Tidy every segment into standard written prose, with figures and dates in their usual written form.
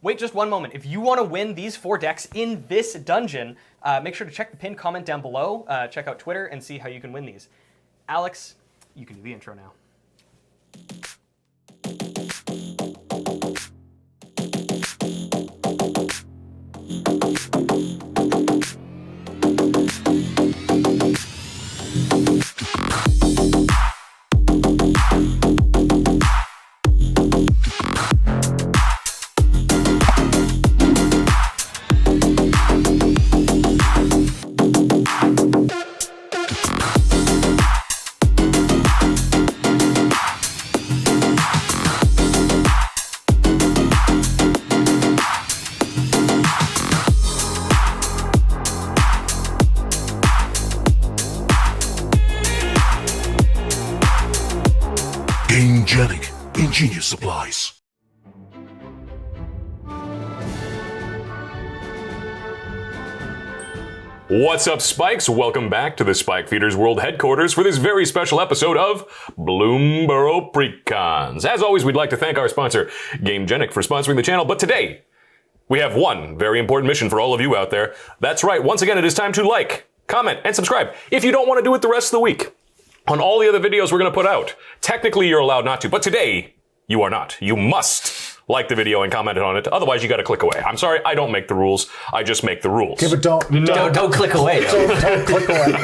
wait just one moment. If you want to win these 4 decks in this dungeon, make sure to check the pinned comment down below, check out Twitter, and see how you can win these. Alex, you can do the intro now. Ingenious supplies. What's up, Spikes? Welcome back to the Spike Feeders World Headquarters for this very special episode of Bloomburrow Precons. As always, we'd like to thank our sponsor, GameGenic, for sponsoring the channel, but today, we have one very important mission for all of you out there. That's right, once again, it is time to like, comment, and subscribe if you don't want to do it the rest of the week. On all the other videos we're going to put out, technically you're allowed not to, but today, you are not. You must like the video and comment on it. Otherwise, you got to click away. I'm sorry, I don't make the rules. I just make the rules. Okay, but don't click away. Don't click away.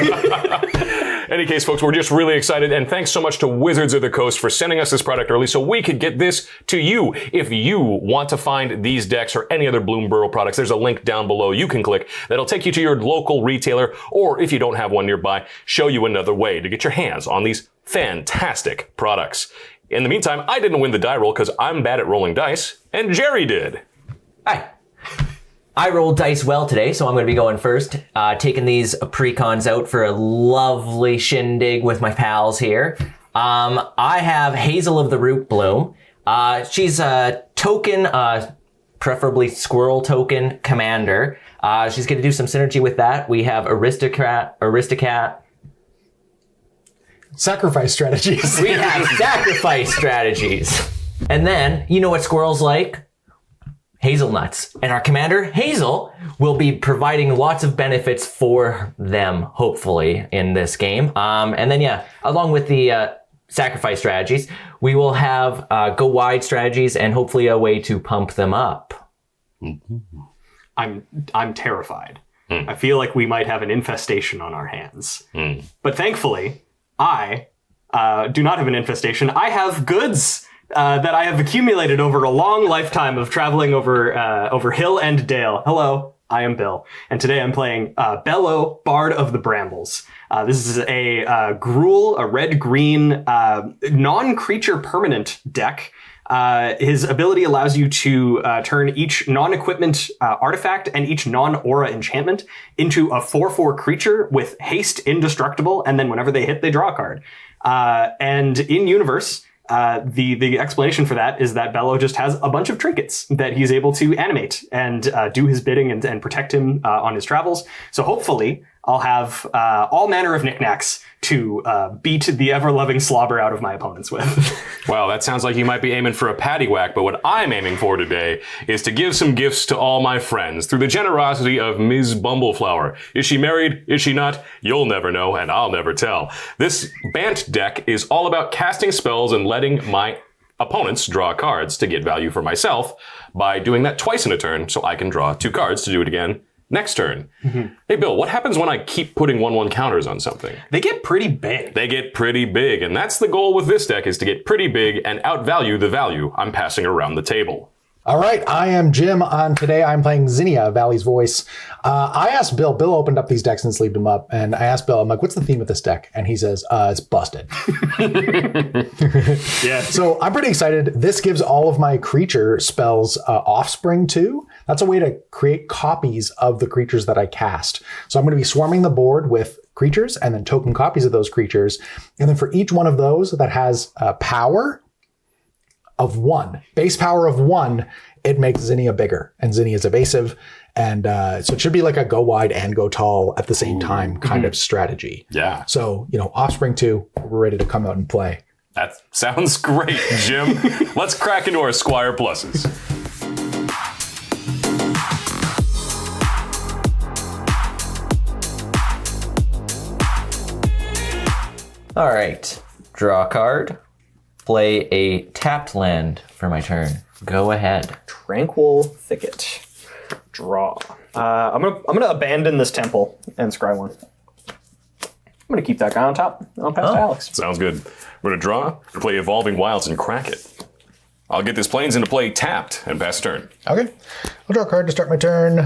In any case, folks, we're just really excited, and thanks so much to Wizards of the Coast for sending us this product early so we could get this to you. If you want to find these decks or any other Bloomburrow products, there's a link down below you can click that'll take you to your local retailer, or if you don't have one nearby, show you another way to get your hands on these fantastic products. In the meantime, I didn't win the die roll because I'm bad at rolling dice, and Jerry did. Hi. I rolled dice well today, so I'm going to be going first. Taking these precons out for a lovely shindig with my pals here. I have Hazel of the Root Bloom. She's a token, preferably squirrel token commander. She's going to do some synergy with that. We have Aristocat. Sacrifice strategies. We have sacrifice strategies. And then, you know what squirrels like? Hazelnuts. And our commander, Hazel, will be providing lots of benefits for them, hopefully, in this game. And then, yeah, along with the sacrifice strategies, we will have go wide strategies and hopefully a way to pump them up. I'm terrified. I feel like we might have an infestation on our hands. But thankfully, I do not have an infestation. I have goods that I have accumulated over a long lifetime of traveling over hill and dale. Hello, I am Bill, and today I'm playing Bello, Bard of the Brambles. This is a Gruul, a red-green, non-creature permanent deck. His ability allows you to turn each non-equipment artifact and each non-aura enchantment into a 4/4 creature with haste indestructible, and then whenever they hit, they draw a card. And in universe, the explanation for that is that Bello just has a bunch of trinkets that he's able to animate and do his bidding and protect him on his travels. So hopefully I'll have all manner of knickknacks to beat the ever-loving slobber out of my opponents with. Wow, that sounds like you might be aiming for a paddywhack, but what I'm aiming for today is to give some gifts to all my friends through the generosity of Ms. Bumbleflower. Is she married? Is she not? You'll never know, and I'll never tell. This Bant deck is all about casting spells and letting my opponents draw cards to get value for myself by doing that twice in a turn, so I can draw 2 cards to do it again next turn. Hey, Bill, what happens when I keep putting 1/1 counters on something? They get pretty big. They get pretty big, and that's the goal with this deck, is to get pretty big and outvalue the value I'm passing around the table. All right, I am Jim. Today I'm playing Zinnia, Valley's Voice. I asked Bill opened up these decks and sleeved them up, and I asked Bill, I'm like, what's the theme of this deck? And he says, it's busted. Yeah. So I'm pretty excited. This gives all of my creature spells offspring too. That's a way to create copies of the creatures that I cast. So I'm going to be swarming the board with creatures and then token copies of those creatures. And then for each one of those that has power of 1, base power of 1, it makes Zinnia bigger. And Zinnia is evasive. And so it should be like a go wide and go tall at the same time kind of strategy. Yeah. So, offspring 2, we're ready to come out and play. That sounds great, Jim. Let's crack into our Squire Pluses. All right. Draw a card. Play a tapped land for my turn. Go ahead. Tranquil Thicket. Draw. I'm gonna abandon this temple and scry one. I'm gonna keep that guy on top. I'll pass to Alex. Sounds good. We're going to draw, play Evolving Wilds, and crack it. I'll get this Plains into play tapped and pass turn. Okay. I'll draw a card to start my turn,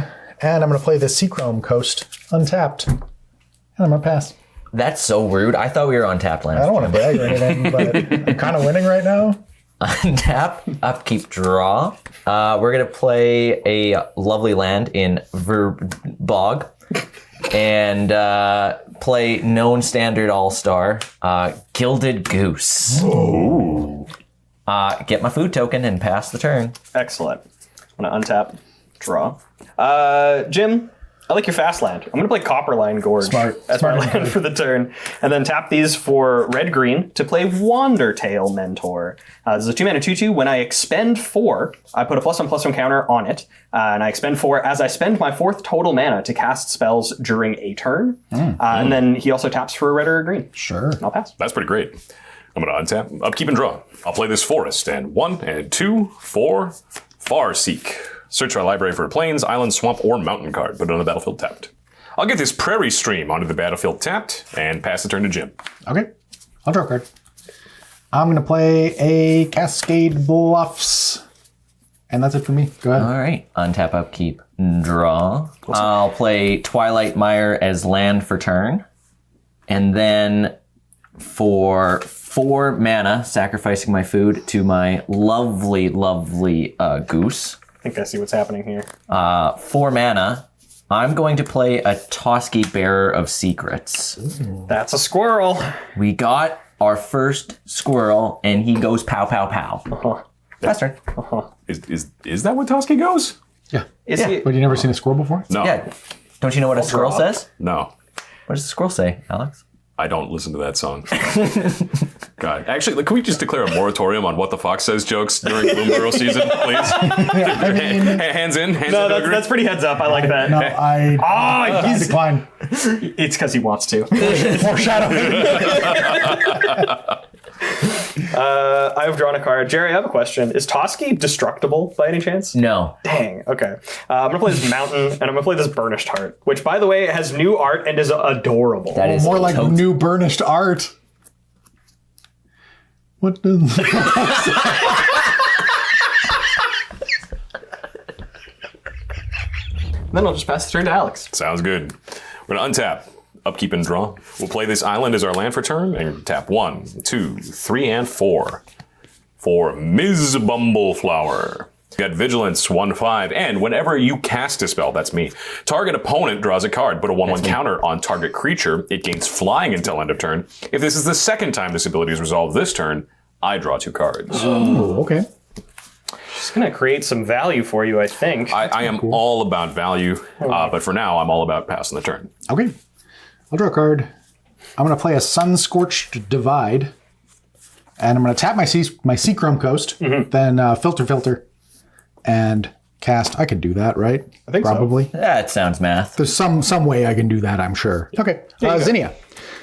and I'm going to play the Seachrome Coast untapped. And I'm going to pass. That's so rude. I thought we were on tapped lands. I don't want to brag or anything, but I'm kind of winning right now. Untap, upkeep, draw. We're going to play a lovely land in Bog. And play known standard all-star, Gilded Goose. Ooh. Get my food token and pass the turn. Excellent. I'm gonna untap, draw. Jim, I like your fast land. I'm gonna play Copperline Gorge as my land for the turn, and then tap these for red-green to play Wandertail Mentor. This is a 2-mana 2/2. When I expend 4, I put a +1/+1 counter on it, and I expend 4 as I spend my 4th total mana to cast spells during a turn. And then he also taps for a red or a green. Sure. I'll pass. That's pretty great. I'm going to untap, upkeep, and draw. I'll play this Forest, and 1 and 2 for Farseek. Search our library for a Plains, Island, Swamp, or Mountain card. Put it on the battlefield tapped. I'll get this Prairie Stream onto the battlefield tapped and pass the turn to Jim. Okay. I'll draw a card. I'm going to play a Cascade Bluffs. And that's it for me. Go ahead. All right. Untap, upkeep, draw. I'll play Twilight Mire as land for turn. And then for 4 mana, sacrificing my food to my lovely, lovely goose. I think I see what's happening here. 4 mana, I'm going to play a Toski Bearer of Secrets. That's a squirrel. We got our first squirrel, and he goes pow, pow, pow. Pass turn. Is that what Toski goes? Yeah. Is he? But you never seen a squirrel before? No. Yeah. Don't you know what a squirrel draw. says? No. What does the squirrel say, Alex? I don't listen to that song. God. Actually, can we just declare a moratorium on What the Fox Says jokes during Bloomburrow season, please? Hands in. Hands No, in. that's pretty heads up. I like that. No, I he's- decline. It's because he wants to. Foreshadowing. I have drawn a card. Jerry, I have a question. Is Toski destructible by any chance? No. Dang. Okay. I'm going to play this Mountain, and I'm going to play this Burnished Heart, which, by the way, has new art and is adorable. That is More like totes. new burnished art. What does... Then I'll just pass the turn to Alex. Sounds good. We're going to untap, upkeep, and draw. We'll play this island as our land for turn and tap 1, 2, 3, and 4 for Ms. Bumbleflower. You got Vigilance, 1/5, and whenever you cast a spell, that's me, target opponent draws a card, put a 1/1 counter on target creature. It gains flying until end of turn. If this is the second time this ability is resolved this turn, I draw 2 cards. Oh, okay. It's going to create some value for you, I think. I am all about value, but for now, I'm all about passing the turn. Okay. I'll draw a card. I'm going to play a Sun-Scorched Divide. And I'm going to tap my Seachrome Coast, then filter, and cast. I could do that, right? I think so. Probably. That sounds math. There's some way I can do that, I'm sure. Okay. Zinnia.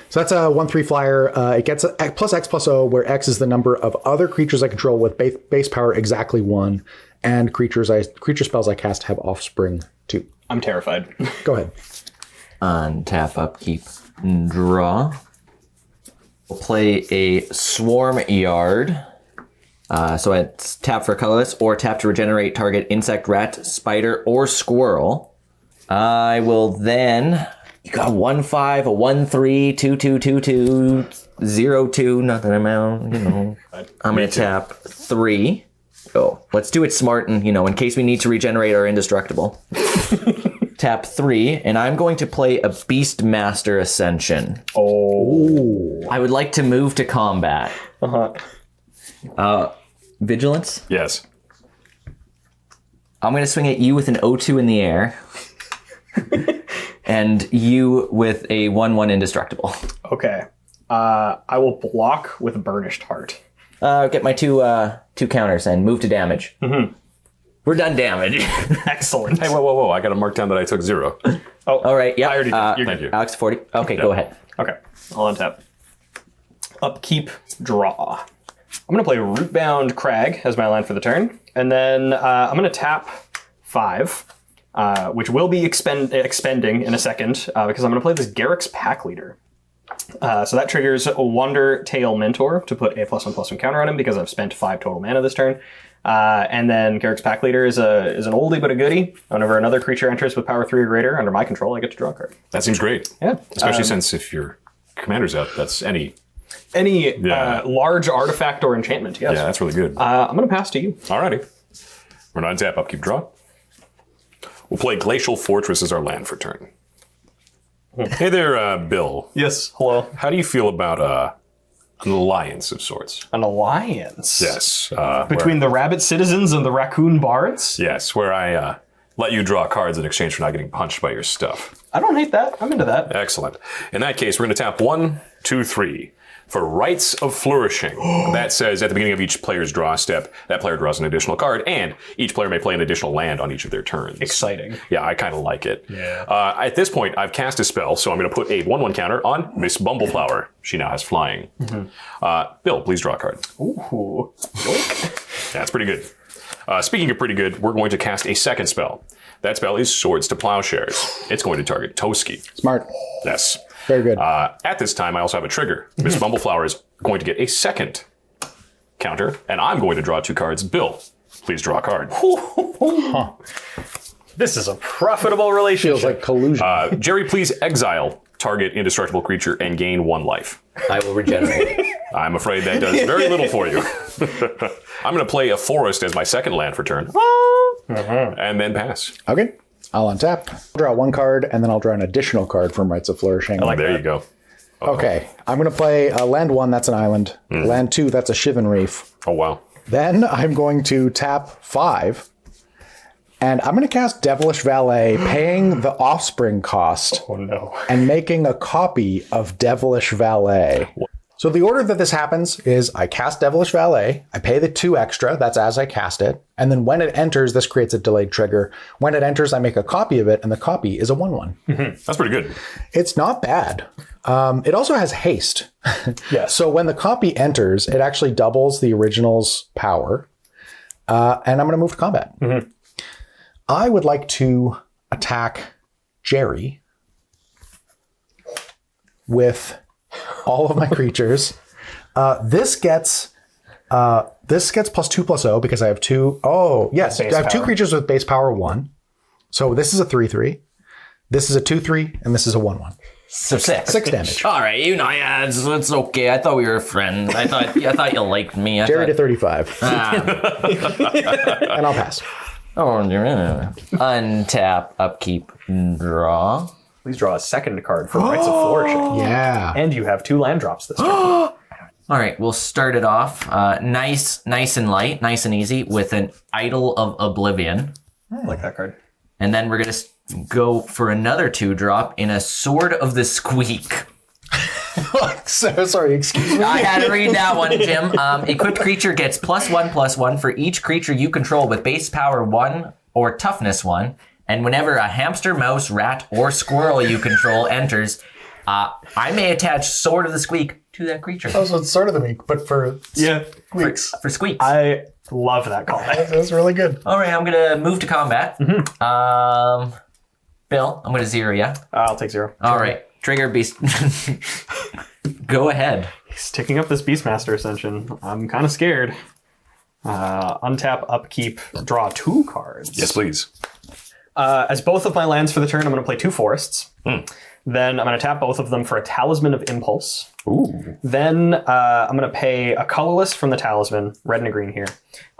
So that's a 1/3 flyer. It gets a +X+O, where X is the number of other creatures I control with base power exactly 1, and creature spells I cast have offspring 2. I'm terrified. Go ahead. Untap, upkeep, draw. We'll play a Swarm Yard. So it's tap for colorless or tap to regenerate target insect, rat, spider, or squirrel. I will then... You got 1/5, a 1/3, 2/2, 2/2, 0/2, nothing amount, I'm going to tap 3. Oh, let's do it smart and, in case we need to regenerate our indestructible. Tap 3, and I'm going to play a Beastmaster Ascension. Oh. I would like to move to combat. Vigilance? Yes. I'm going to swing at you with an O2 in the air. And you with a 1/1 indestructible. Okay. I will block with Burnished Heart. Get my two counters and move to damage. Mm-hmm. We're done damage. Excellent. Hey, whoa. I got to mark down that I took 0. Oh, All right, yeah. I already did. You're Thank good. you. Alex, 40. Okay, go ahead. Okay. I'll untap. upkeep, draw. I'm going to play Rootbound Crag as my land for the turn, and then I'm going to tap 5, which will be expending in a second, because I'm going to play this Garrick's Pack Leader. So that triggers a Wonder Tail Mentor to put a +1/+1 counter on him because I've spent 5 total mana this turn. And then Garrick's Pack Leader is an oldie but a goodie. Whenever another creature enters with power 3 or greater under my control, I get to draw a card. That seems great. Yeah. Especially since if your commander's out, that's any large artifact or enchantment, yes. Yeah, that's really good. I'm going to pass to you. Alrighty. We're not tap, upkeep, draw. We'll play Glacial Fortress as our land for turn. Hey there, Bill. Yes, hello. How do you feel about an alliance of sorts? An alliance? Yes. Between the Rabbit Citizens and the Raccoon Bards? Yes, where I let you draw cards in exchange for not getting punched by your stuff. I don't hate that. I'm into that. Excellent. In that case, we're going to tap 1, 2, 3 for Rites of Flourishing. That says at the beginning of each player's draw step, that player draws an additional card, and each player may play an additional land on each of their turns. Exciting. Yeah, I kind of like it. Yeah. At this point, I've cast a spell, so I'm going to put a 1/1 counter on Miss Bumbleflower. She now has flying. Bill, please draw a card. Ooh. That's pretty good. Speaking of pretty good, we're going to cast a second spell. That spell is Swords to Plowshares. It's going to target Toski. Smart. Yes. Very good. At this time, I also have a trigger. Miss Bumbleflower is going to get a second counter, and I'm going to draw 2 cards. Bill, please draw a card. This is a profitable relationship. Feels like collusion. Jerry, please exile target indestructible creature and gain 1 life. I will regenerate. I'm afraid that does very little for you. I'm going to play a forest as my second land for turn, and then pass. Okay. I'll untap, draw 1 card, and then I'll draw an additional card from Rites of Flourishing. There you go. Okay. I'm going to play land 1, that's an island. Land 2, that's a Shivan Reef. Oh, wow. Then I'm going to tap 5, and I'm going to cast Devilish Valet, paying the Offspring cost. Oh, no. And making a copy of Devilish Valet. So the order that this happens is I cast Devilish Valet, I pay the 2 extra, that's as I cast it, and then when it enters, this creates a delayed trigger. When it enters, I make a copy of it, and the copy is a 1/1. That's pretty good. It's not bad. It also has haste. Yes. So when the copy enters, it actually doubles the original's power, and I'm going to move to combat. I would like to attack Jerry with all of my creatures. This gets +2/+0 because I have 2. Oh, yes. I have 2 creatures with base power 1. So this is a 3/3. This is a 2/3, and this is a 1/1. So 6. 6 damage. All right, yeah, it's okay. I thought we were friends. I thought you liked me. Jerry to 35. And I'll pass. Oh, untap, upkeep, draw. Please draw a second card for Rites of Flourishing. Yeah. And you have 2 land drops this turn. All right, we'll start it off nice and light, nice and easy with an Idol of Oblivion. I like that card. And then we're going to go for another 2-drop in a Sword of the Squeak. So, sorry, excuse me. I had to read that one, Jim. Equipped creature gets +1/+1 for each creature you control with base power 1 or toughness 1. And whenever a hamster, mouse, rat, or squirrel you control enters, I may attach Sword of the Squeak to that creature. Oh, so it's sort of the week, but for Squeaks. For squeaks. I love that call. That's really good. All right, I'm going to move to combat. Bill, I'm going to 0 you. I'll take 0. All right, trigger beast. Go ahead. He's taking up this Beastmaster Ascension. I'm kind of scared. Untap, upkeep, draw 2 cards. Yes, please. As both of my lands for the turn, I'm going to play 2 forests. Then I'm going to tap both of them for a Talisman of Impulse. Ooh. Then I'm going to pay a colorless from the Talisman, red and a green here,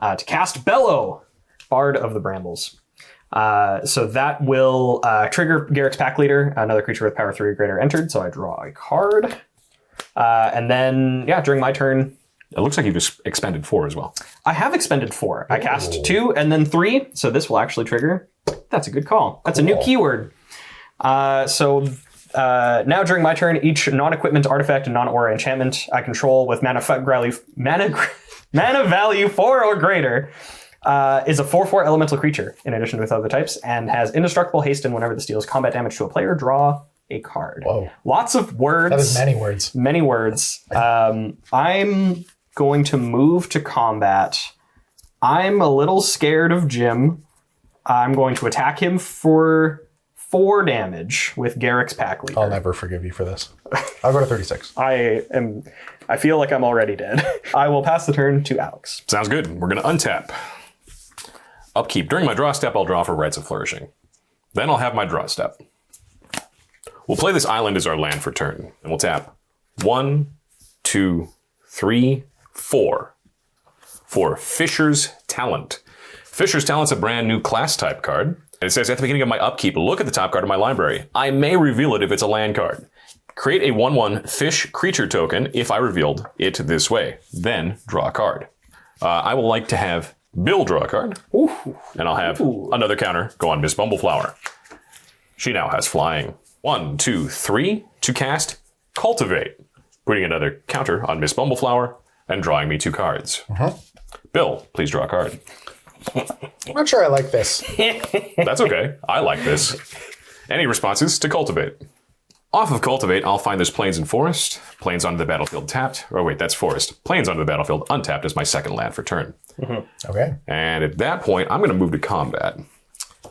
to cast Bello, Bard of the Brambles. So that will trigger Garrick's Pack Leader, another creature with power 3 or greater entered, so I draw a card. And then, during my turn... It looks like you've just expended 4 as well. I have expended 4. I cast 2 and then 3, so this will actually trigger. That's a good call. That's a new keyword. So now during my turn, each non-equipment artifact and non-aura enchantment I control with mana value 4 or greater is a 4/4 elemental creature in addition to its other types and has indestructible haste, and whenever this deals combat damage to a player, draw a card. Whoa. Lots of words. That is many words. Many words. I'm going to move to combat. I'm a little scared of Jim. I'm going to attack him for 4 damage with Garrick's Pack Leader. I'll never forgive you for this. I'll go to 36. I feel like I'm already dead. I will pass the turn to Alex. Sounds good. We're going to untap. Upkeep. During my draw step, I'll draw for Rites of Flourishing. Then I'll have my draw step. We'll play this island as our land for turn, and we'll tap 1, 2, 3, 4 for Fisher's Talent. Fisher's Talent's a brand new class type card, and it says at the beginning of my upkeep, look at the top card of my library. I may reveal it if it's a land card. Create a 1/1 fish creature token if I revealed it this way. Then draw a card. I will like to have Bill draw a card, and I'll have another counter go on Miss Bumbleflower. She now has flying. 1, 2, 3 to cast Cultivate, putting another counter on Miss Bumbleflower and drawing me 2 cards. Bill, please draw a card. I'm not sure I like this. That's okay. I like this. Any responses to Cultivate? Off of Cultivate, I'll find this Plains and Forest. Plains onto the battlefield tapped. Oh wait, that's Forest. Plains onto the battlefield untapped as my second land for turn. Okay. And at that point, I'm going to move to combat.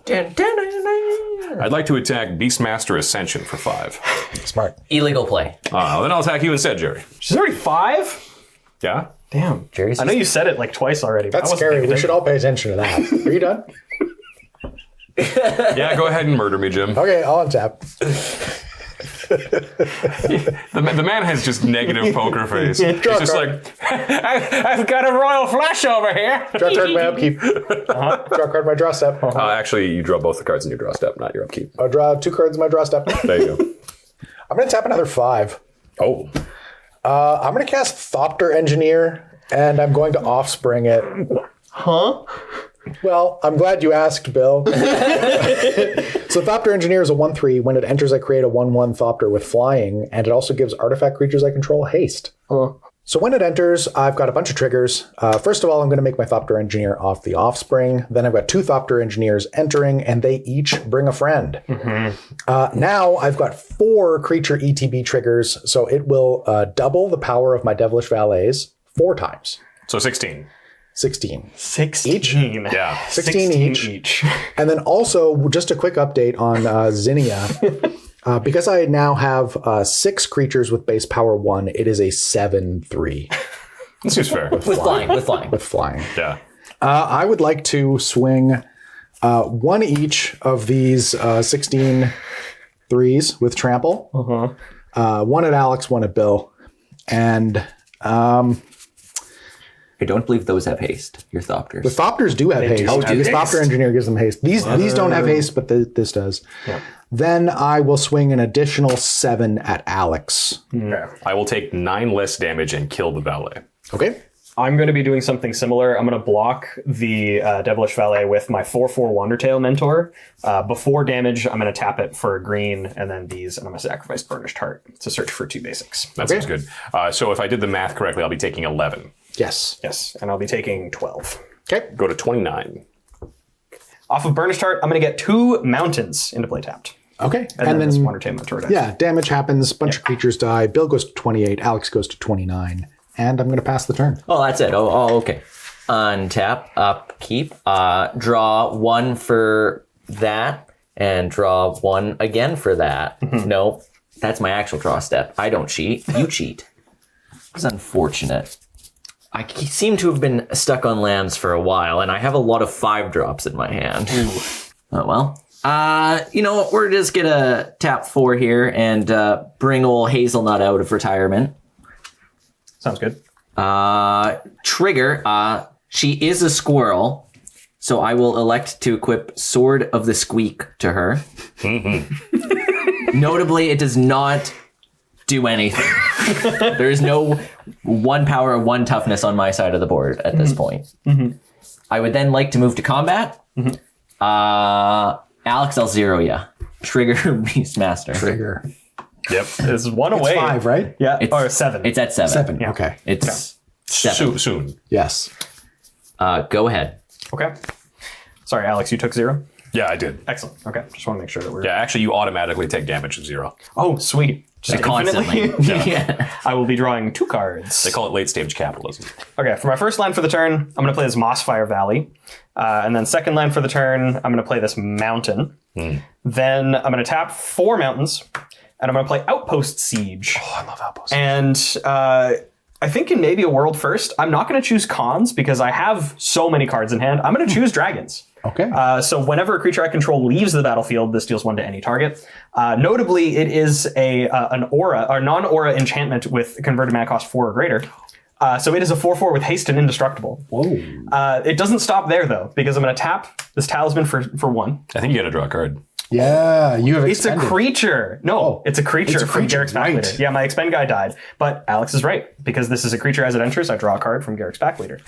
I'd like to attack Beastmaster Ascension for 5. Smart. Illegal play. Then I'll attack you instead, Jerry. She's already 5? Yeah? Damn. Jerry's I know you said it like twice already. But That's I wasn't scary. paying We should all pay attention to that. Are you done? Yeah, go ahead and murder me, Jim. Okay, I'll untap. The man has just negative poker face. He's just like, I've got a royal flush over here. Draw a card my upkeep. Draw a card my draw step. Actually, you draw both the cards in your draw step, not your upkeep. I'll draw 2 cards in my draw step. There you go. I'm going to tap another 5. Oh. I'm going to cast Thopter Engineer, and I'm going to offspring it. Huh? Well, I'm glad you asked, Bill. So Thopter Engineer is a 1/3. When it enters, I create a 1/1 Thopter with flying, and it also gives artifact creatures I control haste. So when it enters, I've got a bunch of triggers. First of all, I'm going to make my Thopter Engineer off the offspring. Then I've got 2 Thopter Engineers entering, and they each bring a friend. Now I've got 4 creature ETB triggers, so it will double the power of my Devilish Valets 4 times. So 16. 16. 16. Yeah. 16 each. And then also, just a quick update on Zinnia. Because I now have 6 creatures with base power 1, it is a 7/3. This seems fair. With flying. With flying. Yeah. I would like to swing 1 each of these 16 3s with trample. 1 at Alex, 1 at Bill. And I don't believe those have haste. Your Thopters. the Thopters do have haste. Because Thopter Engineer gives them haste. These don't have haste, but this does. Yeah. Then I will swing an additional 7 at Alex. I will take 9 less damage and kill the valet. Okay. I'm going to be doing something similar. I'm going to block the Devilish Valet with my 4/4 Wandertail Mentor. Before damage, I'm going to tap it for a green, and then these, and I'm going to sacrifice Burnished Heart to search for 2 basics. That sounds good. So if I did the math correctly, I'll be taking 11. Yes. Yes, and I'll be taking 12. Okay. Go to 29. Off of Burnished Heart, I'm going to get 2 mountains into play tapped. Okay. And then this Wandertail Mentor dies. Yeah, damage happens. Bunch of creatures die. Bill goes to 28. Alex goes to 29. And I'm going to pass the turn. Oh, that's it. Oh, okay. Untap, upkeep, draw 1 for that, and draw 1 again for that. No, that's my actual draw step. I don't cheat. You cheat. It's unfortunate. I seem to have been stuck on lands for a while, and I have a lot of 5-drops in my hand. Oh, well. You know what? We're just going to tap 4 here and bring old Hazelnut out of retirement. Sounds good. Trigger, she is a squirrel, so I will elect to equip Sword of the Squeak to her. Notably, it does not do anything. There is no 1 power or 1 toughness on my side of the board at this point. I would then like to move to combat. Alex, I'll 0 ya. Trigger Beastmaster. Trigger. Yep. It's 1 away. 5, right? Yeah, It's, or 7. It's at 7. 7. Yeah. Okay. It's 7. Soon. Yes. Go ahead. Okay. Sorry, Alex, you took 0? Yeah, I did. Excellent. Okay, just want to make sure that we're... Yeah, actually, you automatically take damage of 0. Oh, sweet. Just Constantly. infinitely? Yeah. I will be drawing 2 cards. They call it late-stage capitalism. Okay, for my first land for the turn, I'm going to play this Mossfire Valley. And then second land for the turn, I'm going to play this Mountain. Then I'm going to tap 4 mountains, and I'm going to play Outpost Siege. Oh, I love Outpost. And I think in maybe a world first, I'm not going to choose cons because I have so many cards in hand. I'm going to choose dragons. Okay. So whenever a creature I control leaves the battlefield, this deals 1 to any target. Notably, it is an aura or non-aura enchantment with converted mana cost 4 or greater. So it is a 4/4 with haste and indestructible. Whoa. It doesn't stop there though, because I'm going to tap this talisman for 1. I think you got to draw a card. Yeah, you have It's a expended. creature. No, it's a creature from creature, Garrick's Back right. Leader. Yeah, my expend guy died. But Alex is right, because this is a creature as it enters, I draw a card from Garrick's Back Leader.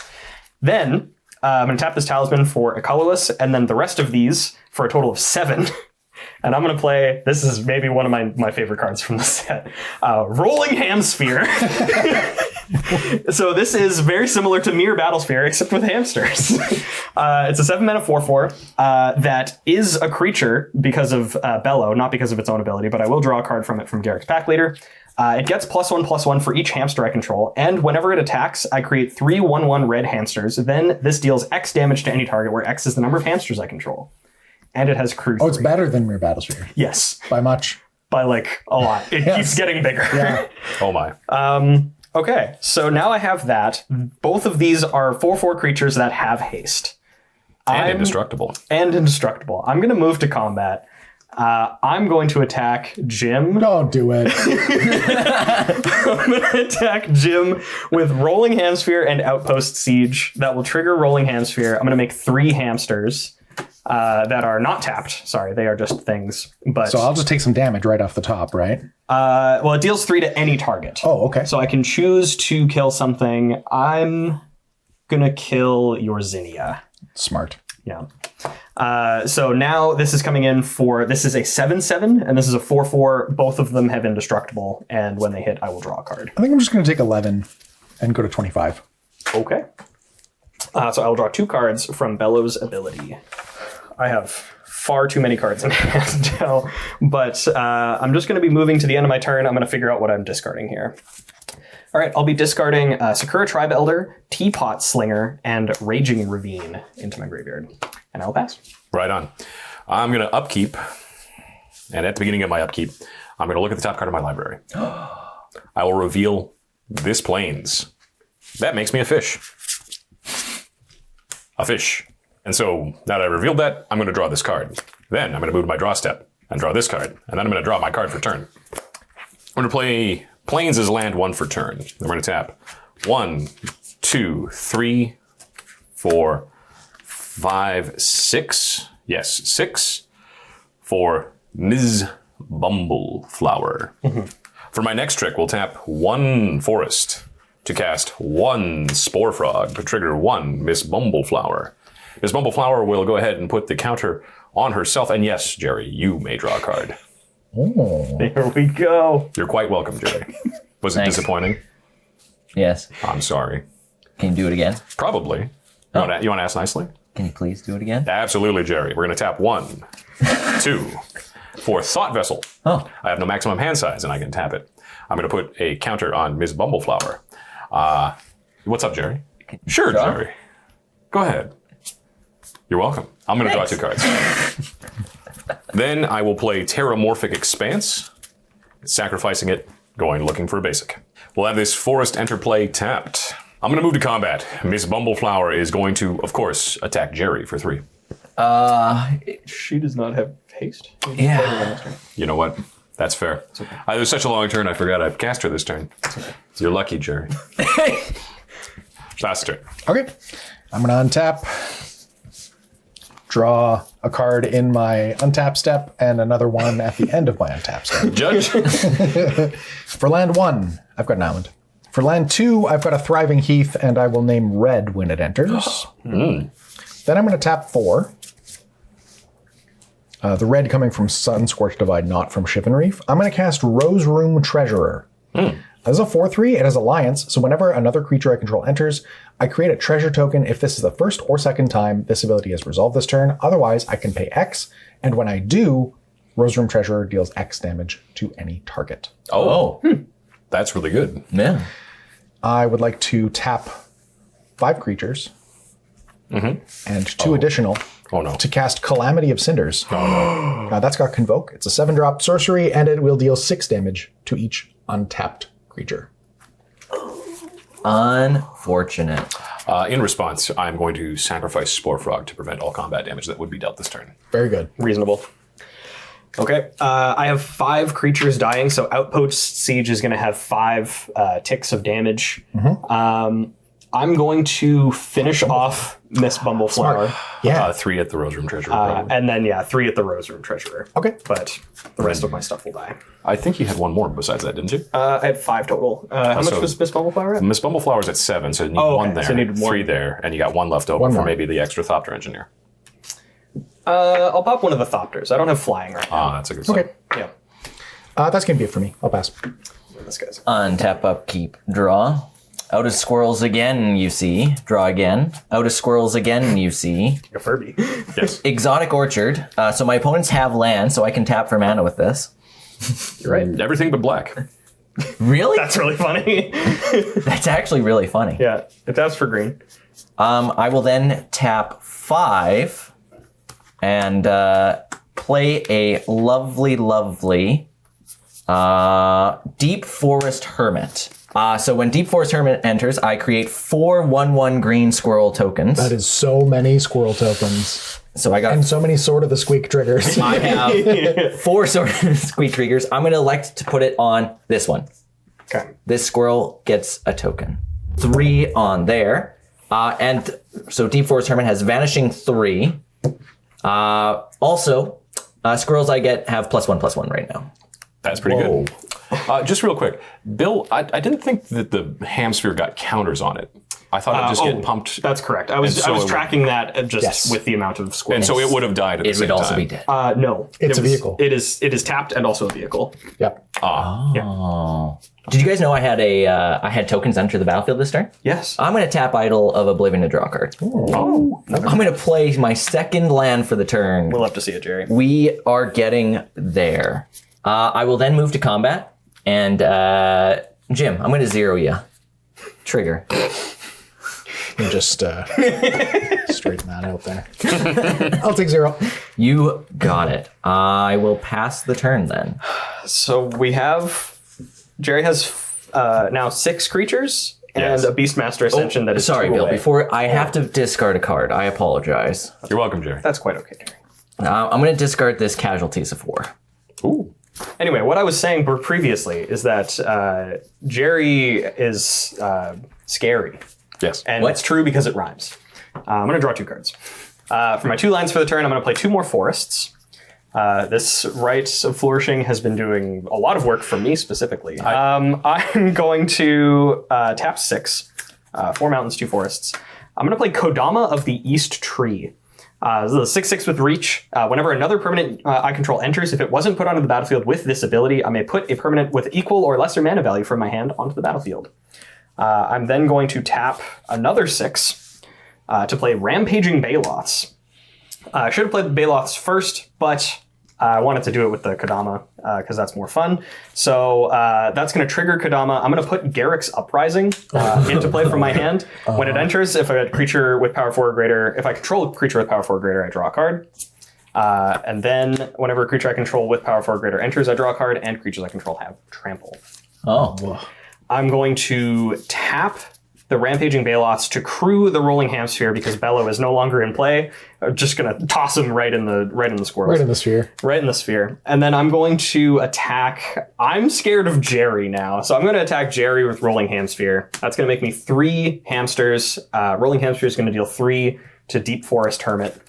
Then I'm going to tap this talisman for a colorless, and then the rest of these for a total of 7. And I'm going to play, this is maybe one of my favorite cards from the set, Rolling Hamsphere. So this is very similar to Mere Battlesphere, except with hamsters. It's a 7-mana 4/4 that is a creature because of Bello, not because of its own ability, but I will draw a card from it from Garrick's Pack Leader. It gets +1/+1 for each hamster I control, and whenever it attacks, I create 3 1/1 red hamsters. Then this deals X damage to any target, where X is the number of hamsters I control. And it has crew 3. Oh, it's better than Mere Battlesphere. Yes, By much. by like a lot. It keeps getting bigger. Yeah. Oh my. Okay, so now I have that. Both of these are 4/4 creatures that have haste. And indestructible. And indestructible. I'm going to move to combat. I'm going to attack Jim. Don't do it. I'm going to attack Jim with Rolling Hamsphere and Outpost Siege. That will trigger Rolling Hamsphere. I'm going to make 3 hamsters that are not tapped. Sorry, they are just things. But So I'll just take some damage right off the top, right? well, it deals 3 to any target. Oh, okay. So I can choose to kill something. I'm going to kill your Zinnia. Smart. Yeah. So now this is coming in for, this is a 7/7 and this is a 4/4. Both of them have indestructible. And when they hit, I will draw a card. I think I'm just going to take 11 and go to 25. Okay. So I will draw 2 cards from Bello's ability. I have far too many cards in hand now, but I'm just going to be moving to the end of my turn. I'm going to figure out what I'm discarding here. All right, I'll be discarding Sakura Tribe Elder, Teapot Slinger, and Raging Ravine into my graveyard. And I'll pass. Right on. I'm going to upkeep. And at the beginning of my upkeep, I'm going to look at the top card of my library. I will reveal this Plains. That makes me a fish. A fish. And so now that I revealed that, I'm going to draw this card. Then I'm going to move to my draw step and draw this card. And then I'm going to draw my card for turn. I'm going to play Plains as land 1 for turn. Then we're going to tap 1, 2, 3, 4, 5, 6. Yes, 6 for Ms. Bumbleflower. For my next trick, we'll tap 1 forest to cast 1 Spore Frog to trigger 1 Miss Bumbleflower. Miss Bumbleflower will go ahead and put the counter on herself. And yes, Jerry, you may draw a card. There we go. You're quite welcome, Jerry. Was it Thanks. disappointing? Yes. I'm sorry. Can you do it again? Probably. You want to ask nicely? Can you please do it again? Absolutely, Jerry. We're going to tap 1, 2 for Thought Vessel. Oh. I have no maximum hand size, and I can tap it. I'm going to put a counter on Ms. Bumbleflower. What's up, Jerry? Sure, draw? Jerry. Go ahead. You're welcome. I'm going to draw 2 cards. Then I will play Terramorphic Expanse, sacrificing it, going looking for a basic. We'll have this Forest Interplay tapped. I'm going to move to combat. Miss Bumbleflower is going to, of course, attack Jerry for 3. She does not have haste. Yeah. You know what? That's fair. It was such a long turn, I forgot I'd cast her this turn. You're lucky, Jerry. Last turn. Okay. I'm going to untap, draw a card in my untap step, and another one at the end of my untap step. Judge. For land 1, I've got an island. For land 2, I've got a Thriving Heath, and I will name red when it enters. Then I'm going to tap 4. The red coming from Sun Scorched Divide, not from Shivan Reef. I'm going to cast Rose Room Treasurer. As a 4/3, it has Alliance, so whenever another creature I control enters, I create a treasure token. If this is the first or second time this ability is resolved this turn, otherwise I can pay X, and when I do, Rose Room Treasurer deals X damage to any target. Oh, that's really good. Yeah. I would like to tap 5 creatures and 2 additional to cast Calamity of Cinders. That's got Convoke. It's a 7-drop sorcery, and it will deal 6 damage to each untapped creature. Unfortunate. In response, I'm going to sacrifice Spore Frog to prevent all combat damage that would be dealt this turn. Very good. Reasonable. Okay, I have 5 creatures dying, so Outpost Siege is going to have 5 ticks of damage. I'm going to finish off Miss Bumbleflower. Yeah. 3 at the Rose Room Treasurer. Probably. And then, 3 at the Rose Room Treasurer. Okay. But the rest of my stuff will die. I think you had one more besides that, didn't you? I had 5 total. How much was Miss Bumbleflower at? Miss Bumbleflower's at 7, so you need one there, so you need 3 there, and you got 1 left over One for more. maybe the extra Thopter Engineer. I'll pop one of the Thopters. I don't have flying right now. That's a good sign. Okay. Yeah. That's going to be it for me. I'll pass. This guy's. Untap, upkeep, draw. Out of squirrels again, you see. Draw again. Out of squirrels again, you see. A Furby. Yes. Exotic Orchard. So my opponents have land, so I can tap for mana with this. You're right. Everything but black. Really? That's really funny. That's actually really funny. Yeah, it taps for green. I will then tap 5 and play a lovely Deep Forest Hermit. So when Deep Forest Hermit enters, I create 4 1/1 green squirrel tokens. That is so many squirrel tokens. So I got And so many Sword of the Squeak triggers. I have 4 sort of squeak triggers. I'm going to elect to put it on this one. Okay. This squirrel gets a token. 3 on there. And so Deep Forest Hermit has Vanishing 3. Also, squirrels I get have +1/+1 right now. That's pretty good. Just real quick, Bill, I didn't think that the ham sphere got counters on it. I thought it'd just get pumped. That's correct. I was tracking that just with the amount of squirrels. And so it would have died at the It same would also time. be dead. No. It's a vehicle. It is tapped and also a vehicle. Yep. Did you guys know I had tokens enter the battlefield this turn? Yes. I'm going to tap Idol of Oblivion to draw a card. Oh. I'm going to play my second land for the turn. We'll have to see it, Jerry. We are getting there. I will then move to combat. And Jim, I'm going to 0 you. Trigger. And just straighten that out there. I'll take 0. You got it. I will pass the turn then. So we have Jerry has now 6 creatures and a Beastmaster Ascension that is Sorry, 2 Bill. away. Before I have to discard a card. I apologize. You're welcome, Jerry. That's quite okay, Jerry. I'm going to discard this Casualties of War. Ooh. Anyway, what I was saying previously is that Jerry is scary. Yes. And it's true because it rhymes. I'm going to draw 2 cards. For my 2 lines for the turn, I'm going to play 2 more forests. This Rites of Flourishing has been doing a lot of work for me specifically. I'm going to tap 6, 4 mountains, 2 forests. I'm going to play Kodama of the East Tree. This is a 6/6 with reach. Whenever another permanent I control enters, if it wasn't put onto the battlefield with this ability, I may put a permanent with equal or lesser mana value from my hand onto the battlefield. I'm then going to tap another 6 to play Rampaging Baloths. I should have played the Baloths first, but I wanted to do it with the Kodama because that's more fun. So that's going to trigger Kodama. I'm going to put Garrick's Uprising into play from my hand. When it enters, if a creature with power 4 or greater, if I control a creature with power 4 or greater, I draw a card. And then whenever a creature I control with power 4 or greater enters, I draw a card, and creatures I control have trample. Oh. I'm going to tap the Rampaging Baloths to crew the Rolling Hamsphere because Bello is no longer in play. I'm just going to toss him right in the squirrels. Right in the sphere. Right in the sphere. And then I'm going to attack... I'm scared of Jerry now. So I'm going to attack Jerry with Rolling Hamsphere. That's going to make me 3 hamsters. Rolling Hamsphere is going to deal 3 to Deep Forest Hermit.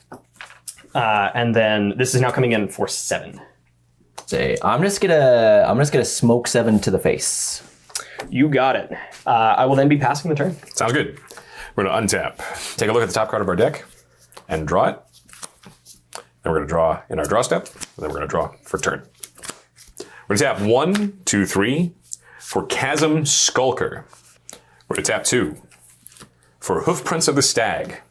And then this is now coming in for 7. I'm just gonna smoke 7 to the face. You got it. I will then be passing the turn. Sounds good. We're going to untap. Take a look at the top card of our deck and draw it. Then we're going to draw in our draw step. And then we're going to draw for turn. We're going to tap 1, 2, 3. For Chasm Skulker, we're going to tap 2. For Hoofprints of the Stag,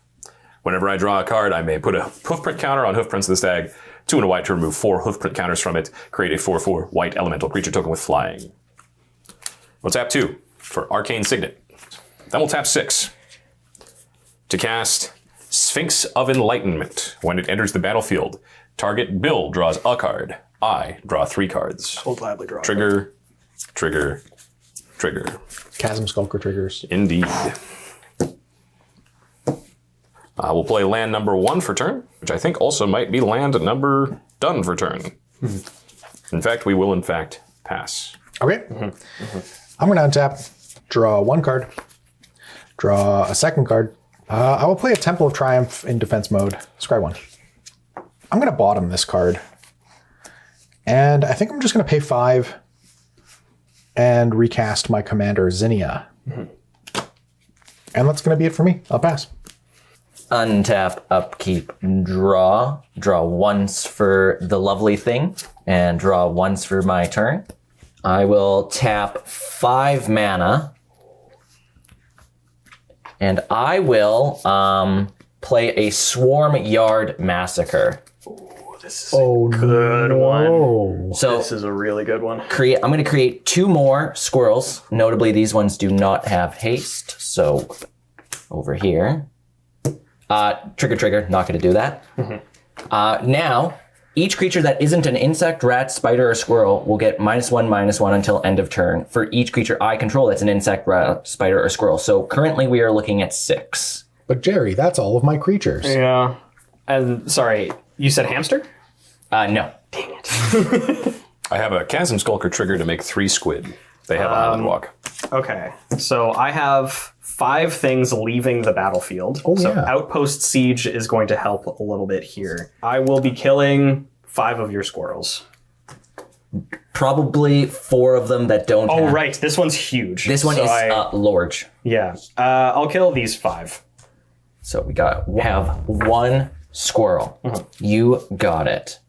whenever I draw a card, I may put a hoofprint counter on Hoofprints of the Stag, 2 and a white to remove 4 hoofprint counters from it, create a 4/4 white elemental creature token with flying. We'll tap 2 for Arcane Signet. Then we'll tap 6 to cast Sphinx of Enlightenment. When it enters the battlefield, target Bill draws a card. I draw 3 cards. We'll gladly draw. Trigger, trigger, trigger. Chasm Skulker triggers. Indeed. We'll play land number 1 for turn, which I think also might be land number done for turn. In fact, we will in fact pass. Okay. I'm going to untap, draw 1 card, draw a second card. I will play a Temple of Triumph in defense mode. Scry 1. I'm going to bottom this card. And I think I'm just going to pay 5 and recast my commander, Zinnia. And that's going to be it for me. I'll pass. Untap, upkeep, draw. Draw once for the lovely thing, and draw once for my turn. I will tap 5 mana, and I will play a Swarm Yard Massacre. This is a good one. So This is a really good one. I'm going to create 2 more squirrels. Notably, these ones do not have haste. So over here. Trigger, trigger. Not going to do that. Now, each creature that isn't an insect, rat, spider, or squirrel will get -1/-1 until end of turn for each creature I control that's an insect, rat, spider, or squirrel. So currently we are looking at 6. But Jerry, that's all of my creatures. Yeah. And sorry, you said hamster? No. Dang it. I have a Chasm Skulker trigger to make 3 squid. They have Island Walk. Okay. So I have 5 things leaving the battlefield. Oh, so yeah. Outpost Siege is going to help a little bit here. I will be killing 5 of your squirrels. Probably 4 of them that don't Oh, have. right. This one's huge. This one So is large. Yeah. I'll kill these 5. So we have 1 squirrel. You got it.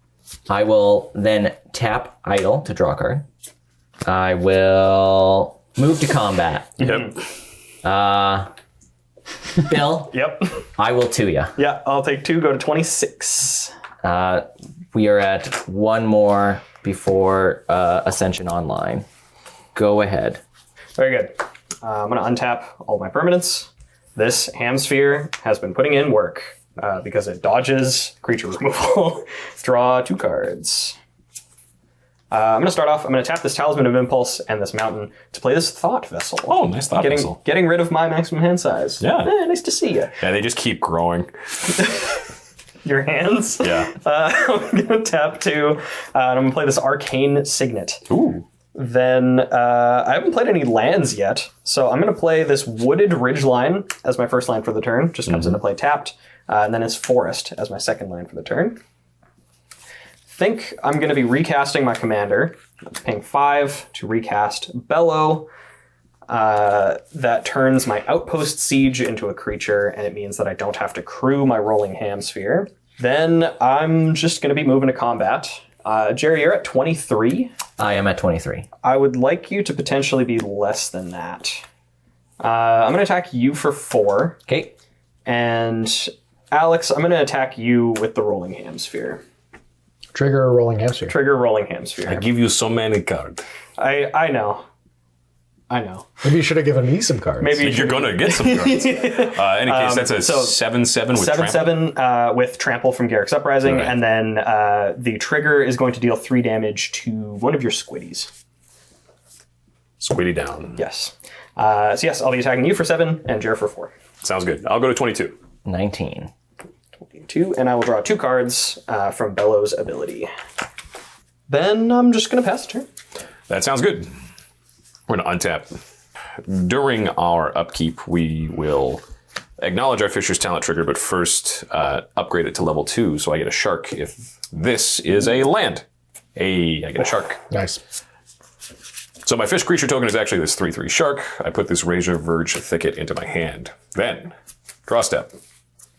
I will then tap Idle to draw a card. I will move to combat. Yep. Bill, Yep. I will 2 ya. Yeah, I'll take 2, go to 26. We are at 1 more before Ascension Online. Go ahead. Very good. I'm going to untap all my permanents. This Hamsphere has been putting in work because it dodges creature removal. Draw 2 cards. I'm going to start off, I'm going to tap this Talisman of Impulse and this Mountain to play this Thought Vessel. Oh, nice Thought Vessel. Getting rid of my maximum hand size. Yeah. Nice to see you. Yeah, they just keep growing. Your hands. Yeah. I'm going to tap 2, and I'm going to play this Arcane Signet. Ooh. Then I haven't played any lands yet, so I'm going to play this Wooded Ridgeline as my first land for the turn. Just comes into play tapped. And then it's Forest as my second land for the turn. Think I'm going to be recasting my commander. I'm paying 5 to recast Bello. That turns my Outpost Siege into a creature, and it means that I don't have to crew my Rolling Hamsphere. Then I'm just going to be moving to combat. Jerry, you're at 23. I am at 23. I would like you to potentially be less than that. I'm going to attack you for 4. Okay. And Alex, I'm going to attack you with the Rolling Hamsphere. Trigger a Rolling Hamster. Trigger Rolling Hamsphere. I give you so many cards. I know. Maybe you should have given me some cards. Maybe You're going to get some cards. Any case, that's a 7/7 with trample. 7/7 with Trample from Garrick's Uprising, Right. and then the trigger is going to deal 3 damage to one of your squiddies. Squiddy down. Yes. So yes, I'll be attacking you for 7 and Jer for 4. Sounds good. I'll go to 22. 19. 2, and I will draw 2 cards from Bello's ability. Then I'm just going to pass the turn. That sounds good. We're going to untap. During our upkeep, we will acknowledge our Fisher's Talent trigger, but first upgrade it to level 2, so I get a shark if this is a land. Hey, I get a shark. Nice. So my fish creature token is actually this 3/3 shark. I put this Razor Verge Thicket into my hand. Then, draw step.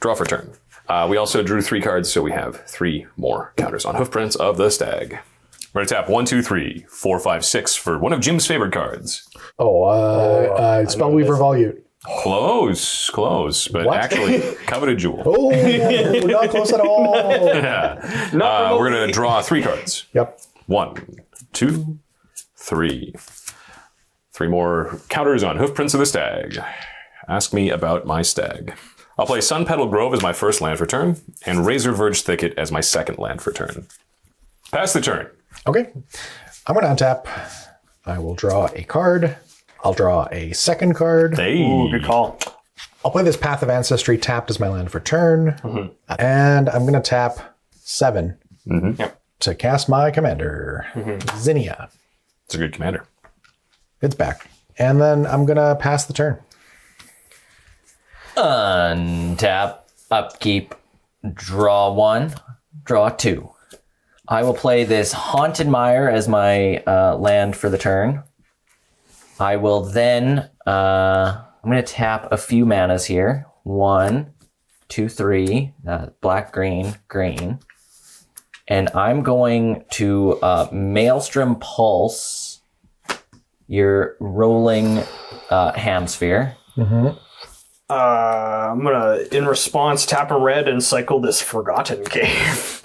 Draw for turn. We also drew 3 cards, so we have 3 more counters on Hoofprints of the Stag. We're going to tap 1, 2, 3, 4, 5, 6 for one of Jim's favorite cards. Spellweaver Volute. Close, but What? actually, Coveted Jewel. Oh, not close at all. We're going to draw 3 cards. Yep. 1, 2, 3. 3 more counters on Hoofprints of the Stag. Ask me about my stag. I'll play Sun Petal Grove as my first land for turn, and Razor Verge Thicket as my second land for turn. Pass the turn. Okay. I'm going to untap. I will draw a card. I'll draw a second card. Hey. Ooh, good call. I'll play this Path of Ancestry tapped as my land for turn. And I'm going to tap 7 to cast my commander, Zinnia. It's a good commander. It's back. And then I'm going to pass the turn. Untap, upkeep, draw 1, draw 2. I will play this Haunted Mire as my land for the turn. I will then, I'm going to tap a few manas here. 1, 2, 3, black, green, green. And I'm going to Maelstrom Pulse your rolling Hamsphere. I'm gonna, in response, tap a red and cycle this Forgotten Cave.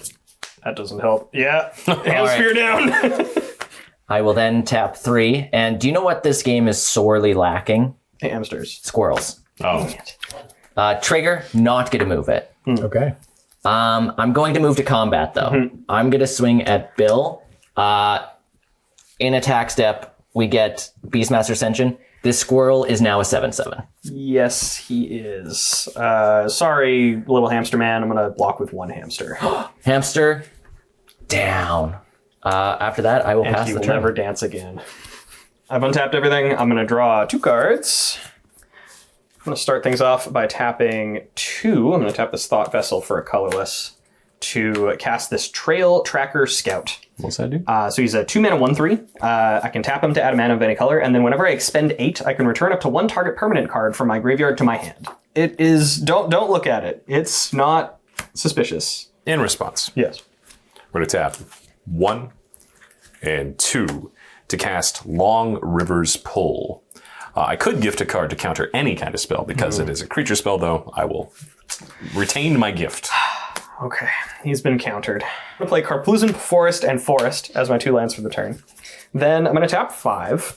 That doesn't help. Yeah, Hamsphere down. I will then tap 3. And do you know what this game is sorely lacking? Hamsters. Squirrels. Oh. Trigger, not going to move it. Okay. I'm going to move to combat, though. I'm going to swing at Bill. In attack step, we get Beastmaster Ascension. This squirrel is now a 7/7. Yes, he is. Sorry, little hamster man. I'm gonna block with 1 hamster. Hamster, down. After that, I will And pass he the will turn. never dance again. I've untapped everything. I'm gonna draw 2 cards. I'm gonna start things off by tapping 2. I'm gonna tap this Thought Vessel for a colorless to cast this Trail Tracker Scout. What's that do? So he's a 2-mana 1/3. I can tap him to add a mana of any color, and then whenever I expend 8, I can return up to 1 target permanent card from my graveyard to my hand. It is don't look at it. It's not suspicious. In response, Yes. we're going to tap 1 and 2 to cast Long River's Pull. I could gift a card to counter any kind of spell. Because it is a creature spell, though, I will retain my gift. Okay, he's been countered. I'm going to play Carplusan Forest and Forest as my 2 lands for the turn. Then I'm going to tap 5,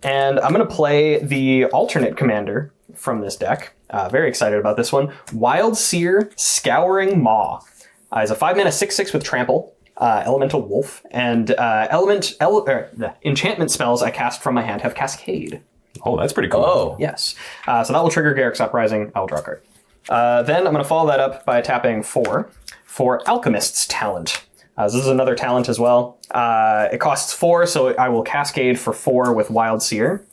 and I'm going to play the alternate commander from this deck. Very excited about this one. Wild Seer Scouring Maw. He's a 5-mana 6/6 with Trample, Elemental Wolf, and enchantment spells I cast from my hand have Cascade. Oh, that's pretty cool. Oh. Yes. So that will trigger Garrick's Uprising. I will draw a card. Then I'm going to follow that up by tapping 4 for Alchemist's Talent. This is another talent as well. It costs 4, so I will Cascade for 4 with Wild Seer.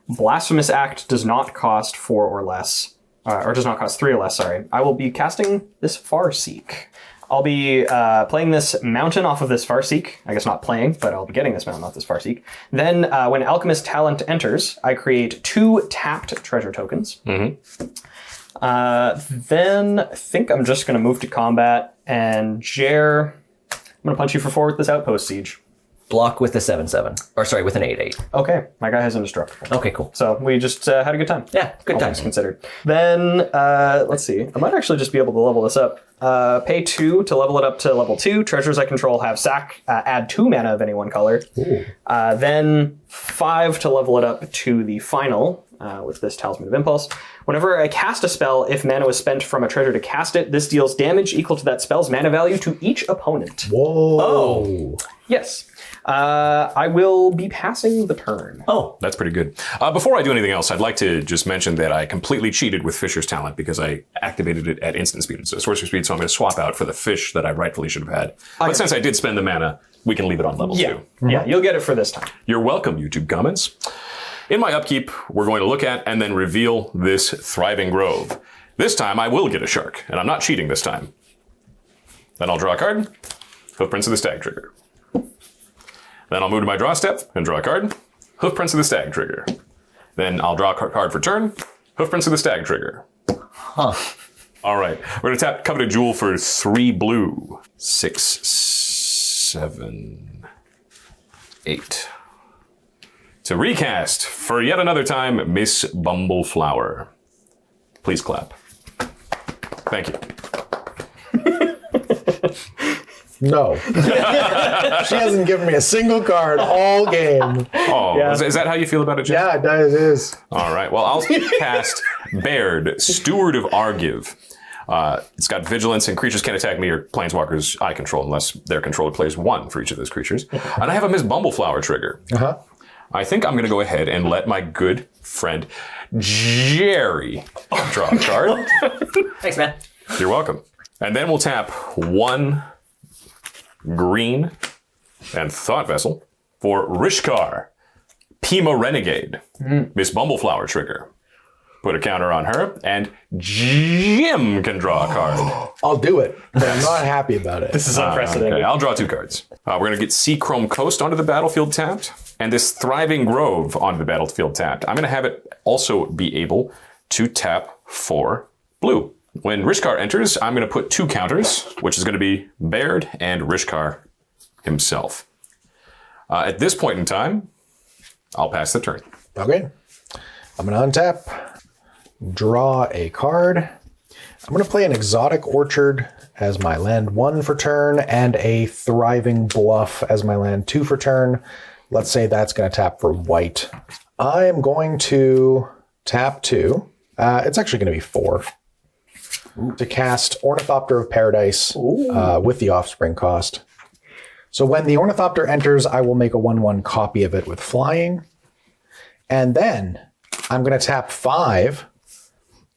Blasphemous Act does not cost 4 or less, or does not cost 3 or less, sorry. I will be casting this Farseek. I'll be playing this mountain off of this Farseek. I guess not playing, but I'll be getting this mountain off this Farseek. Then when Alchemist Talent enters, I create 2 tapped treasure tokens. Then I think I'm just going to move to combat, and Jer, I'm going to punch you for 4 with this Outpost Siege. Block with a 7/7. Or sorry, with an 8/8. Okay, my guy has Indestructible. Okay, cool. So we just had a good time. Yeah, good All times. things considered. Then, let's see. I might actually just be able to level this up. Pay 2 to level it up to level 2. Treasures I control have sack, add 2 mana of any one color. Then 5 to level it up to the final, with this Talisman of Impulse. Whenever I cast a spell, if mana was spent from a treasure to cast it, this deals damage equal to that spell's mana value to each opponent. Whoa. Oh. Yes. I will be passing the turn. Oh. That's pretty good. Before I do anything else, I'd like to just mention that I completely cheated with Fisher's Talent because I activated it at instant speed instead of sorcery speed, so I'm going to swap out for the fish that I rightfully should have had. But since I did spend the mana, we can leave it on level 2. Yeah, you'll get it for this time. You're welcome, YouTube comments. In my upkeep, we're going to look at and then reveal this Thriving Grove. This time, I will get a shark, and I'm not cheating this time. Then I'll draw a card, Hoofprints of the Stag trigger. Then I'll move to my draw step and draw a card, Hoofprints of the Stag trigger. Then I'll draw a card for turn, Hoofprints of the Stag trigger. Huh. All right, we're going to tap Coveted Jewel for 3 blue. 6, 7. 8. To recast, for yet another time, Miss Bumbleflower. Please clap. Thank you. No. She hasn't given me a single card all game. Oh, is that how you feel about it, Jim? Yeah, it is. All right. Well, I'll cast Baird, Steward of Argiv. It's got vigilance, and creatures can't attack me or planeswalkers I control unless their controller plays 1 for each of those creatures. And I have a Miss Bumbleflower trigger. Uh-huh. I think I'm going to go ahead and let my good friend Jerry draw a card. Thanks, man. You're welcome. And then we'll tap 1 green and Thought Vessel for Rishkar, Pima Renegade, Miss Bumbleflower trigger. Put a counter on her, and Jim can draw a card. I'll do it, but I'm not happy about it. This is unprecedented. Okay, I'll draw 2 cards. We're going to get Seachrome Coast onto the battlefield tapped, and this Thriving Grove onto the battlefield tapped. I'm going to have it also be able to tap for blue. When Rishkar enters, I'm going to put 2 counters, which is going to be Baird and Rishkar himself. At this point in time, I'll pass the turn. Okay. I'm going to untap, draw a card. I'm going to play an Exotic Orchard as my land 1 for turn and a Thriving Bluff as my land 2 for turn. Let's say that's going to tap for white. I am going to tap 2. It's actually going to be 4. To cast Ornithopter of Paradise with the Offspring cost. So when the Ornithopter enters, I will make a 1/1 copy of it with flying. And then I'm going to tap 5,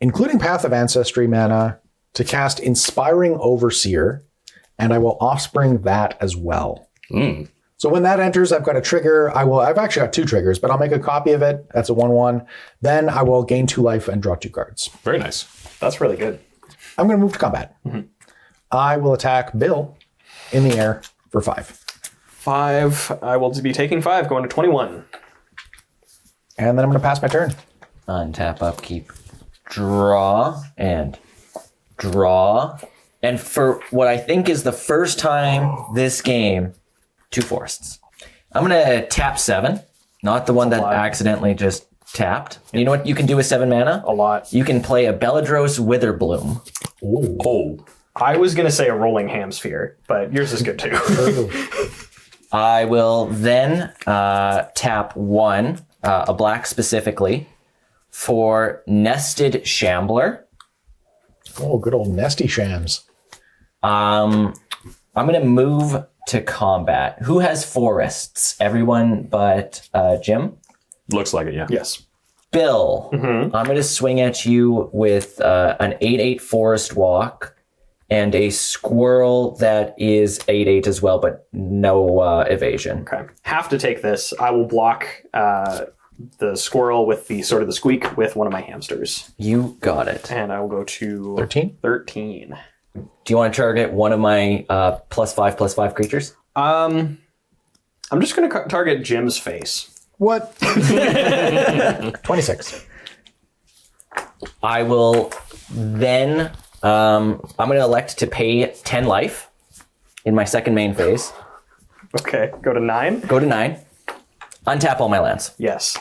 including Path of Ancestry mana, to cast Inspiring Overseer, and I will Offspring that as well. So when that enters, I've got a trigger. I've actually got 2 triggers, but I'll make a copy of it. That's a 1/1. Then I will gain 2 life and draw 2 cards. Very nice. That's really good. I'm going to move to combat. I will attack Bill in the air for 5. 5. I will be taking 5, going to 21. And then I'm going to pass my turn. Untap, upkeep, draw, and draw. And for what I think is the first time this game, 2 forests. I'm going to tap 7, not the one that accidentally just tapped. You know what you can do with 7 mana? A lot. You can play a Belladros Witherbloom. Oh. I was going to say a Rolling Hamsphere, but yours is good too. I will then tap 1, a black specifically, for Nested Shambler. Oh, good old Nesty Shams. I'm going to move to combat. Who has forests? Everyone but Jim? Looks like it, yeah. Yes. Bill, I'm going to swing at you with an 8/8 Forest Walk and a squirrel that is 8/8 as well, but no evasion. Okay. Have to take this. I will block the squirrel with the Sword of the Squeak with one of my hamsters. You got it. And I will go to 13? 13. Do you want to target one of my +5/+5 creatures? I'm just going to target Jim's face. What? 26. I will then, I'm going to elect to pay 10 life in my second main phase. Okay. Go to 9. Go to 9. Untap all my lands. Yes.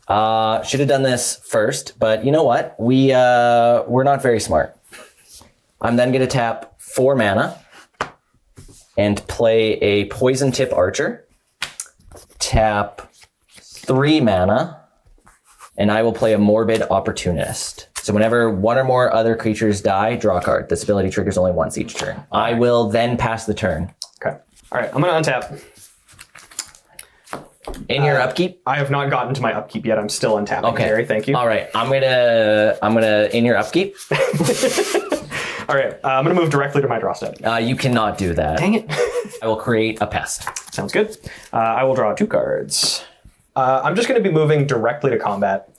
Should have done this first, but you know what? We're not very smart. I'm then going to tap 4 mana and play a Poison Tip Archer. Tap 3 mana, and I will play a Morbid Opportunist. So whenever 1 or more other creatures die, draw a card. This ability triggers only once each turn. I will then pass the turn. Okay. All right. I'm going to untap. In your upkeep? I have not gotten to my upkeep yet. I'm still untapping, Okay. Jerry. Thank you. All right. I'm gonna in your upkeep. All right. I'm going to move directly to my draw step. You cannot do that. Dang it. I will create a pest. Sounds good. I will draw 2 cards. I'm just going to be moving directly to combat.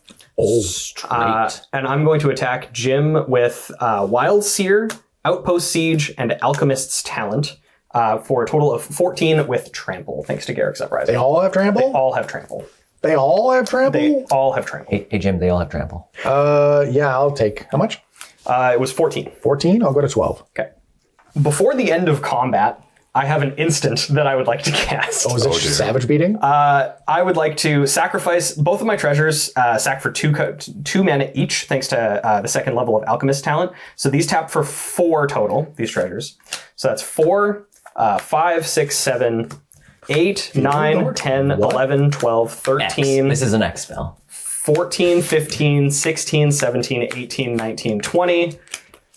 Straight. And I'm going to attack Jim with Wild Seer, Outpost Siege, and Alchemist's Talent for a total of 14 with Trample, thanks to Garrick's Uprising. They all have trample? They all have Trample. They all have trample? They all have Trample. Hey, Jim, they all have trample. Yeah, I'll take. How much? It was 14. 14? I'll go to 12. Okay. Before the end of combat, I have an instant that I would like to cast. Oh, is it Savage Beating? I would like to sacrifice both of my treasures, sack for 2 mana each, thanks to the second level of Alchemist talent. So these tap for 4 total, these treasures. So that's 4, 5, 6, 7, 8, 9, 10, 11, 12, 13. X. This is an X spell. 14, 15, 16, 17, 18, 19, 20.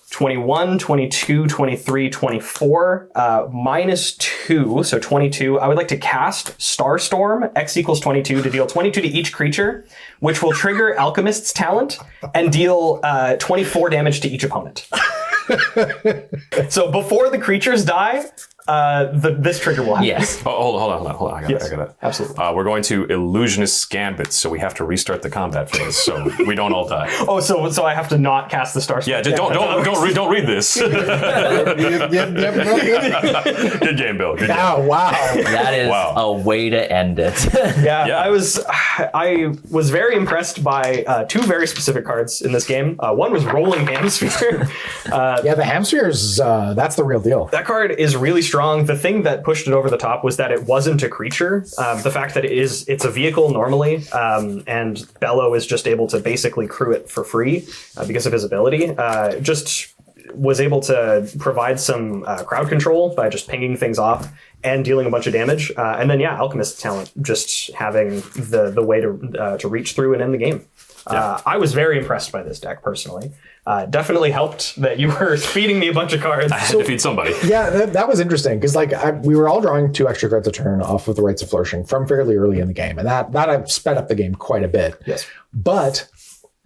21, 22, 23, 24, -2, so 22. I would like to cast Starstorm, X equals 22, to deal 22 to each creature, which will trigger Alchemist's talent and deal 24 damage to each opponent. So before the creatures die, this trigger will happen. Yes. Oh, hold on. I got it. Absolutely. We're going to Illusionist Gambit, so we have to restart the combat phase, so we don't all die. Oh, so I have to not cast the Starstorm. Yeah, just don't read this. Yep. Good game, Bill. Good game. Oh, wow. That is a way to end it. Yeah. I was very impressed by 2 very specific cards in this game. One was Rolling Hamsphere. Yeah, the Hamspheres, that's the real deal. That card is really strong. The thing that pushed it over the top was that it wasn't a creature. The fact that it's a vehicle normally, and Bello is just able to basically crew it for free because of his ability. Just was able to provide some crowd control by just pinging things off and dealing a bunch of damage. And then, Alchemist talent, just having the way to reach through and end the game. I was very impressed by this deck personally. Definitely helped that you were feeding me a bunch of cards. I had to feed somebody. Yeah, that was interesting because we were all drawing 2 extra cards a turn off of the Rites of Flourishing from fairly early in the game, and that sped up the game quite a bit. Yes, but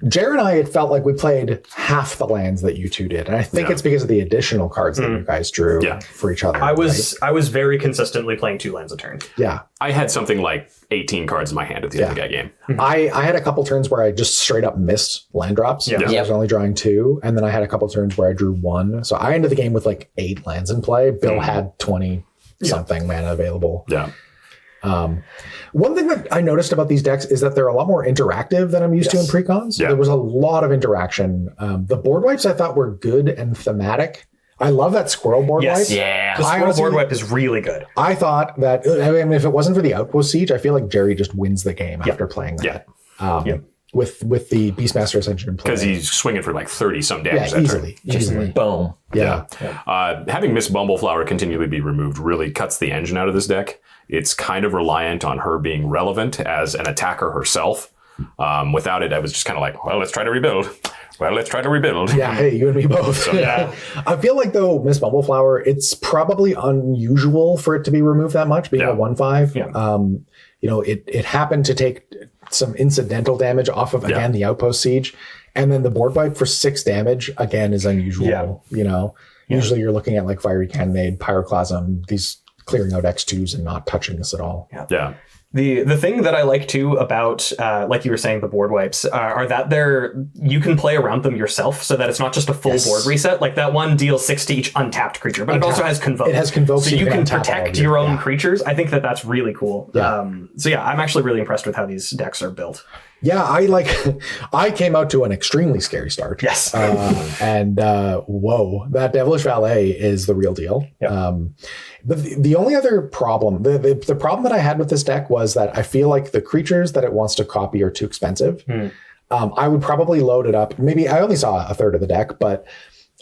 Jared and I, it felt like we played half the lands that you two did, and I think it's because of the additional cards that you guys drew for each other. I was very consistently playing 2 lands a turn. Yeah, I had something like 18 cards in my hand at the end of that game. I had a couple turns where I just straight up missed land drops. Yeah. I was only drawing 2, and then I had a couple turns where I drew 1. So I ended the game with like 8 lands in play. Bill had 20 something mana available. Yeah. One thing that I noticed about these decks is that they're a lot more interactive than I'm used to in precons. Yeah. There was a lot of interaction. The board wipes I thought were good and thematic. I love that squirrel board wipe. Yeah. The squirrel board wipe is really good. I thought that, if it wasn't for the Outpost Siege, I feel like Jerry just wins the game after playing that. With the Beastmaster Ascension in play. Because he's swinging for like 30 some damage that easily. turn. Easily. Boom. Yeah. Having Miss Bumbleflower continually be removed really cuts the engine out of this deck. It's kind of reliant on her being relevant as an attacker herself. Without it, I was just kind of like, well, let's try to rebuild. Yeah, hey, you and me both. So, yeah. I feel like, though, Miss Bumbleflower, it's probably unusual for it to be removed that much, being a 1/5. Yeah. It happened to take some incidental damage off of, again, the Outpost Siege. And then the board wipe for 6 damage, again, is unusual. Yeah. Usually you're looking at like Fiery Cannonade, Pyroclasm, these clearing out X2s and not touching this at all. Yeah. The thing that I like too about, like you were saying, the board wipes are that you can play around them yourself, so that it's not just a full board reset. Like that one deals 6 to each untapped creature, but it also has Convoke. It has Convoke, so you can protect your own Yeah. creatures. I think that's really cool. Yeah. I'm actually really impressed with how these decks are built. Yeah, I came out to an extremely scary start. Yes. Whoa, that Devilish Valet is the real deal. Yep. But the only other problem, the problem that I had with this deck was that I feel like the creatures that it wants to copy are too expensive. I would probably load it up. Maybe I only saw a third of the deck, but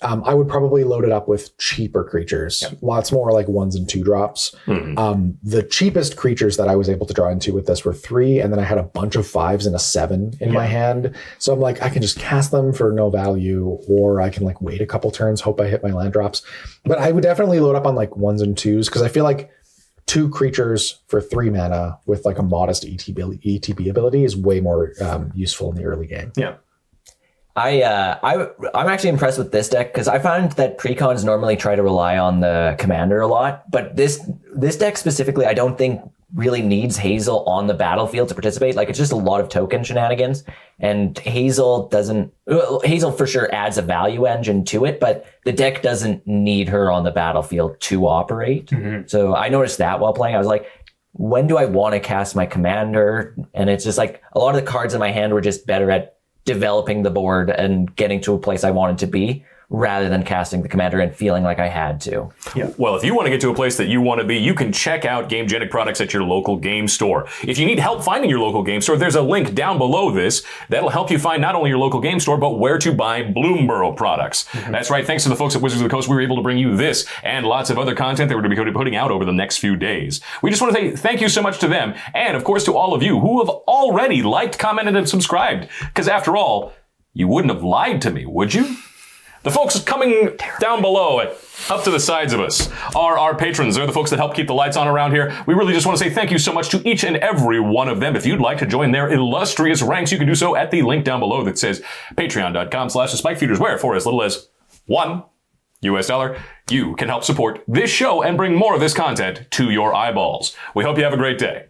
I would probably load it up with cheaper creatures, lots more like 1s and 2 drops. The cheapest creatures that I was able to draw into with this were 3, and then I had a bunch of 5s and a 7 in my hand. So I'm like, I can just cast them for no value, or I can like wait a couple turns, hope I hit my land drops. But I would definitely load up on like 1s and 2s because I feel like 2 creatures for 3 mana with like a modest ETB ability is way more useful in the early game. Yeah. I'm actually impressed with this deck because I find that precons normally try to rely on the commander a lot, but this deck specifically, I don't think really needs Hazel on the battlefield to participate. Like it's just a lot of token shenanigans, and Hazel for sure adds a value engine to it, but the deck doesn't need her on the battlefield to operate. So I noticed that while playing. I was like, when do I want to cast my commander? And it's just like a lot of the cards in my hand were just better at developing the board and getting to a place I wanted to be, rather than casting the commander and feeling like I had to. Yeah. Well, if you want to get to a place that you want to be, you can check out GameGenic products at your local game store. If you need help finding your local game store, there's a link down below this that'll help you find not only your local game store, but where to buy Bloomburrow products. That's right. Thanks to the folks at Wizards of the Coast, we were able to bring you this and lots of other content that we're going to be putting out over the next few days. We just want to say thank you so much to them, and of course to all of you who have already liked, commented, and subscribed. Because after all, you wouldn't have lied to me, would you? The folks coming down below, up to the sides of us, are our patrons. They're the folks that help keep the lights on around here. We really just want to say thank you so much to each and every one of them. If you'd like to join their illustrious ranks, you can do so at the link down below that says patreon.com/thespikefeeders, where for as little as $1 you can help support this show and bring more of this content to your eyeballs. We hope you have a great day.